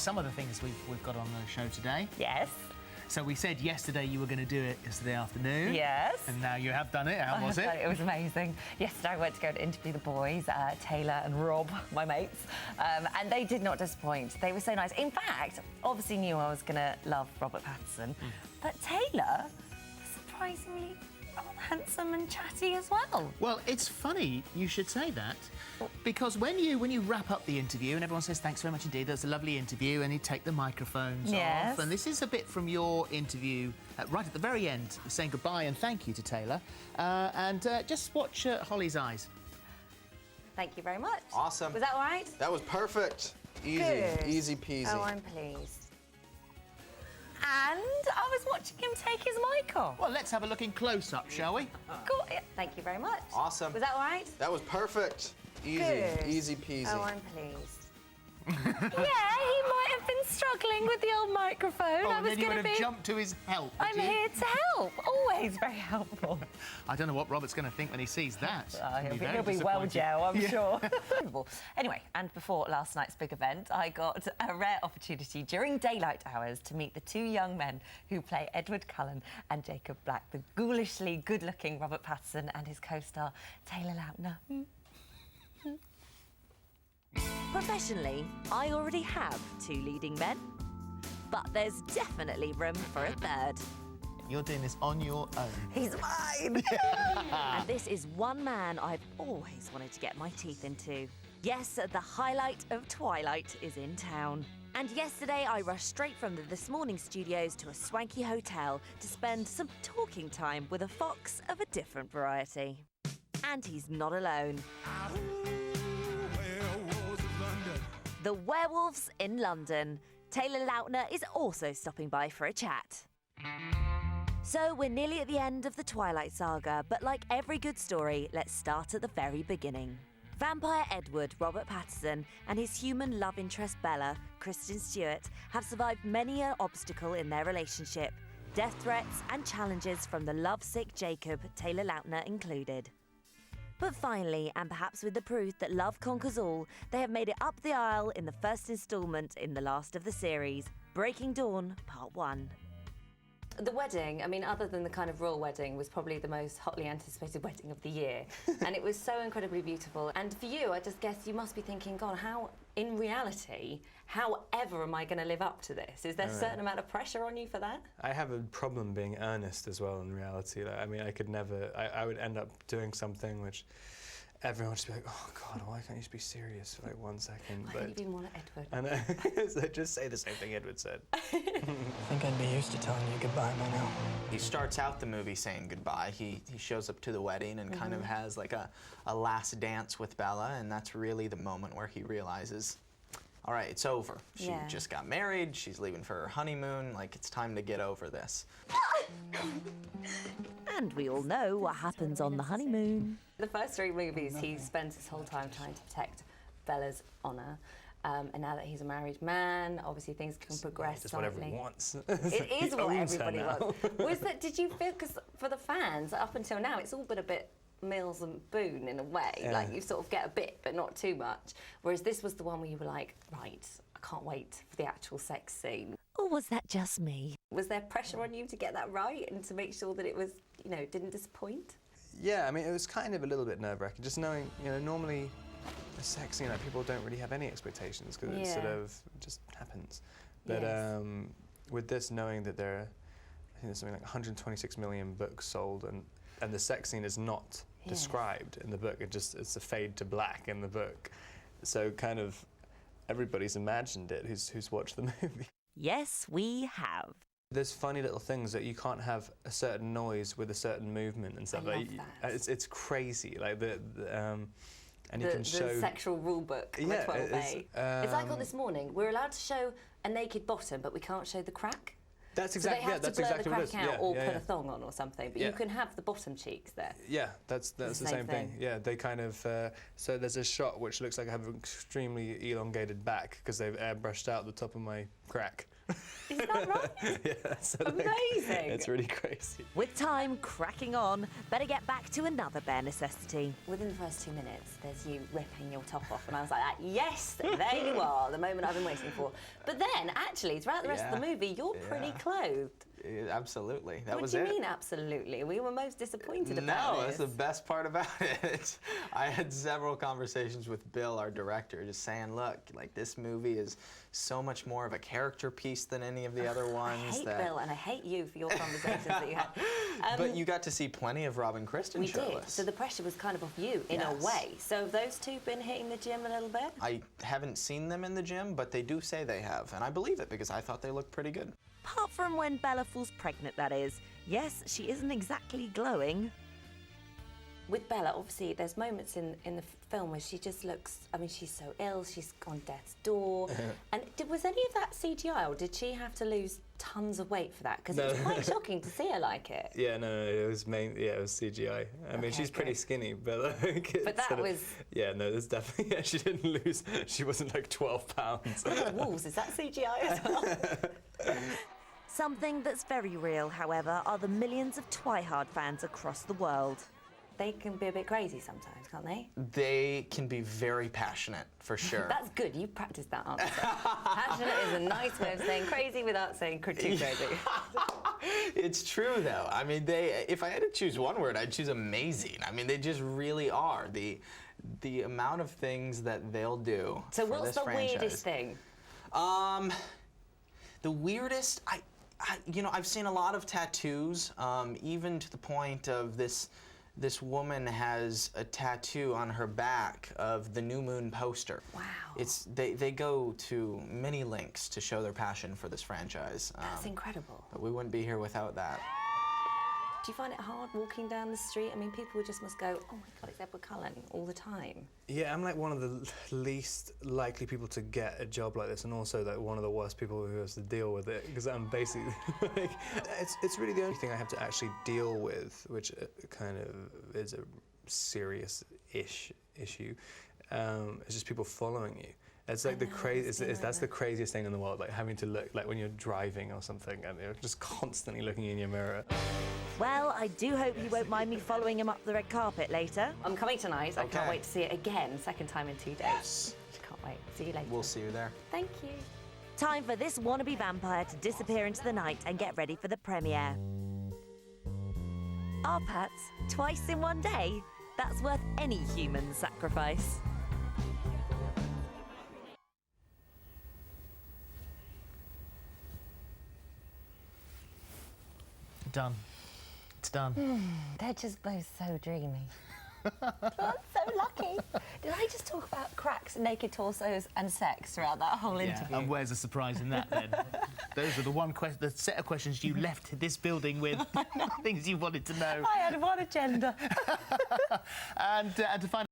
some of the things we've got on the show today. Yes. So we said yesterday you were going to do it yesterday afternoon. Yes. And now you have done it. How was it? It was amazing. Yesterday I went to go and interview the boys, Taylor and Rob, my mates, and they did not disappoint. They were so nice. In fact, obviously knew I was going to love Robert Pattinson, but Taylor was surprisingly handsome and chatty as well. Well, it's funny you should say that, because when you wrap up the interview and everyone says thanks very much indeed, that was a lovely interview, and you take the microphones off, and this is a bit from your interview right at the very end, saying goodbye and thank you to Taylor, and just watch Holly's eyes. Thank you very much. Awesome. Was that all right? That was perfect. Easy, Good. easy peasy. Oh, I'm pleased. And I was watching him take his mic off. Well, let's have a look in close-up, shall we? Cool. Yeah, thank you very much. Awesome. Was that all right? That was perfect. Easy, Good. easy peasy. Oh, I'm pleased. Yeah, he might have been struggling with the old microphone. Oh, I and was then you going would to have be... jumped to his help, I'm would you? here to help. Always very helpful. I don't know what Robert's going to think when he sees that. He'll be well, Joe, I'm sure. Anyway, and before last night's big event, I got a rare opportunity during daylight hours to meet the two young men who play Edward Cullen and Jacob Black, the ghoulishly good-looking Robert Pattinson and his co-star Taylor Lautner. Professionally, I already have two leading men, but there's definitely room for a third. You're doing this on your own. He's mine! And this is one man I've always wanted to get my teeth into. Yes, the highlight of Twilight is in town. And yesterday I rushed straight from the This Morning studios to a swanky hotel to spend some talking time with a fox of a different variety. And he's not alone. The Werewolves in London. Taylor Lautner is also stopping by for a chat. So we're nearly at the end of the Twilight saga, but like every good story, let's start at the very beginning. Vampire Edward, Robert Pattinson, and his human love interest Bella, Kristen Stewart, have survived many an obstacle in their relationship, death threats and challenges from the lovesick Jacob, Taylor Lautner included. But finally, and perhaps with the proof that love conquers all, they have made it up the aisle in the first instalment in the last of the series, Breaking Dawn Part 1. The wedding, I mean, other than the kind of royal wedding, was probably the most hotly anticipated wedding of the year. And it was so incredibly beautiful. And for you, I just guess you must be thinking, God, how, in reality, however am I going to live up to this? Is there a certain amount of pressure on you for that? I have a problem being earnest as well in reality. Like, I mean, I could never, I would end up doing something which everyone would just be like, oh God, why can't you just be serious for like 1 second? Why can't you be more like Edward? And so just say the same thing Edward said. I think I'd be used to telling you goodbye by now. He starts out the movie saying goodbye. He shows up to the wedding and kind of has like a last dance with Bella, and that's really the moment where he realizes, all right, it's over. She just got married, she's leaving for her honeymoon, like it's time to get over this. And we all know what happens on the honeymoon. The first 3 movies, he spends his whole time trying to protect Bella's honour. And now that he's a married man, obviously things can progress Just slightly. whatever he wants. It is He what owns her everybody now. wants. Did you feel, because for the fans, up until now, it's all been a bit Mills and Boone in a way. Like you sort of get a bit, but not too much. Whereas this was the one where you were like, right, I can't wait for the actual sex scene. Or was that just me? Was there pressure on you to get that right and to make sure that it was, you know, didn't disappoint? Yeah, I mean, it was kind of a little bit nerve-wracking, just knowing, you know, normally a sex scene, people don't really have any expectations because it sort of just happens. But with this, knowing that I think there's something like 126 million books sold, and the sex scene is not described in the book. It's a fade to black in the book. So kind of everybody's imagined it who's watched the movie. Yes, we have. There's funny little things that you can't have a certain noise with a certain movement and stuff. I love that. It's crazy. Like and you can show the sexual rule book, the 12A. It's like on This Morning, we're allowed to show a naked bottom, but we can't show the crack. That's So they exactly have that's to blur exactly the what it crack is. out Yeah, or yeah, put yeah. a thong on or something, but Yeah. you can have the bottom cheeks there. Yeah, that's the same thing. Yeah, they kind of so there's a shot which looks like I have an extremely elongated back because they've airbrushed out the top of my crack. Is that right? Yeah, so Amazing. It's really crazy. With time cracking on, better get back to another bare necessity. Within the first 2 minutes, there's you ripping your top off, and I was like, yes, there you are, the moment I've been waiting for. But then, actually, throughout the rest of the movie, you're pretty clothed. Absolutely. That What was do you it. mean, absolutely? We were most disappointed about No, this. that's the best part about it. I had several conversations with Bill, our director, just saying, look, like this movie is so much more of a character piece than any of the other ones. I hate Bill, and I hate you for your conversations that you had. But you got to see plenty of Robin Kristen We shirtless. did, so the pressure was kind of off you, in a Yes. way. So have those two been hitting the gym a little bit? I haven't seen them in the gym, but they do say they have, and I believe it because I thought they looked pretty good. Apart from when Bella falls pregnant, that is. Yes, she isn't exactly glowing. With Bella, obviously, there's moments in the film where she just looks, I mean, she's so ill, she's on death's door. And was any of that CGI, or did she have to lose tons of weight for that? Because it was quite shocking to see her like it. Yeah, no, it was it was CGI. I mean, she's pretty good. skinny, but like, But that was... Yeah, no, there's definitely. Yeah, she didn't lose. She wasn't like 12 pounds. What about the wolves? Is that CGI as well? Something that's very real, however, are the millions of Twihard fans across the world. They can be a bit crazy sometimes, can't they? They can be very passionate, for sure. That's good. You practiced that answer. Passionate is a nice way of saying crazy without saying too crazy. It's true, though. I mean, if I had to choose one word, I'd choose amazing. I mean, they just really are. The amount of things that they'll do So for what's this the franchise. weirdest thing? The weirdest, you know, I've seen a lot of tattoos, even to the point of this woman has a tattoo on her back of the New Moon poster. Wow. They go to many lengths to show their passion for this franchise. That's incredible. But we wouldn't be here without that. Do you find it hard walking down the street? I mean, people just must go, oh my God, it's Edward Cullen all the time. Yeah, I'm like one of the least likely people to get a job like this, and also like one of the worst people who has to deal with it, because I'm basically like, it's really the only thing I have to actually deal with, which kind of is a serious-ish issue. It's just people following you. It's like that's the craziest thing in the world, like having to look like when you're driving or something, and you're just constantly looking in your mirror. Well, I do hope you won't mind me following him up the red carpet later. I'm coming tonight. I can't Okay. wait to see it again, second time in 2 days. Yes. Can't wait. See you later. We'll see you there. Thank you. Time for this wannabe vampire to disappear into the night and get ready for the premiere. Our Pats, twice in one day? That's worth any human sacrifice. Done. It's done. They're just both so dreamy. I'm so lucky. Did I just talk about cracks, naked torsos, and sex throughout that whole interview? And where's the surprise in that then? Those are the set of questions you left this building with, things you wanted to know. I had one agenda. And to find